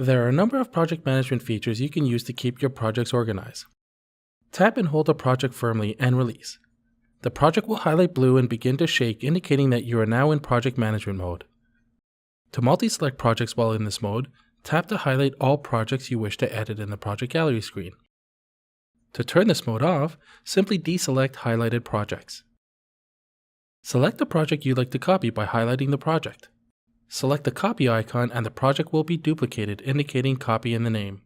There are a number of project management features you can use to keep your projects organized. Tap and hold a project firmly and release. The project will highlight blue and begin to shake, indicating that you are now in project management mode. To multi-select projects while in this mode, tap to highlight all projects you wish to edit in the project gallery screen. To turn this mode off, simply deselect highlighted projects. Select the project you'd like to copy by highlighting the project. Select the copy icon and the project will be duplicated, indicating copy in the name.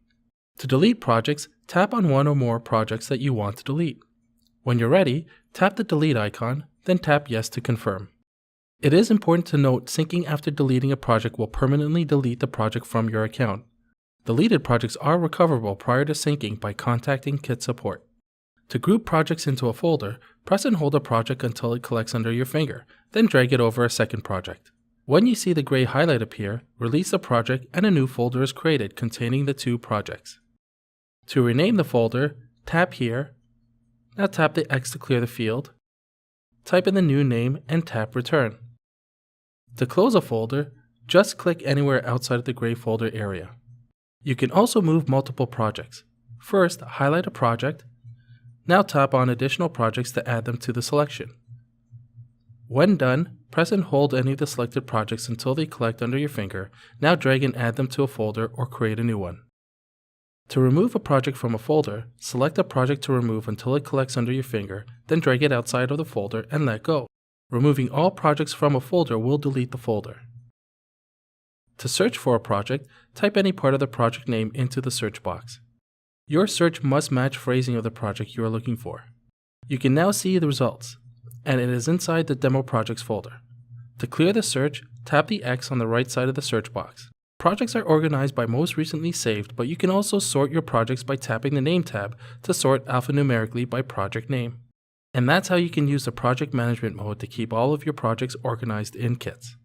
To delete projects, tap on one or more projects that you want to delete. When you're ready, tap the delete icon, then tap yes to confirm. It is important to note syncing after deleting a project will permanently delete the project from your account. Deleted projects are recoverable prior to syncing by contacting Kit support. To group projects into a folder, press and hold a project until it collects under your finger, then drag it over a second project. When you see the gray highlight appear, release the project and a new folder is created containing the two projects. To rename the folder, tap here. Now tap the X to clear the field. Type in the new name and tap Return. To close a folder, just click anywhere outside of the gray folder area. You can also move multiple projects. First, highlight a project. Now tap on additional projects to add them to the selection. When done, press and hold any of the selected projects until they collect under your finger. Now drag and add them to a folder or create a new one. To remove a project from a folder, select a project to remove until it collects under your finger, then drag it outside of the folder and let go. Removing all projects from a folder will delete the folder. To search for a project, type any part of the project name into the search box. Your search must match phrasing of the project you are looking for. You can now see the results, and it is inside the Demo Projects folder. To clear the search, tap the X on the right side of the search box. Projects are organized by most recently saved, but you can also sort your projects by tapping the Name tab to sort alphanumerically by project name. And that's how you can use the project management mode to keep all of your projects organized in Kits.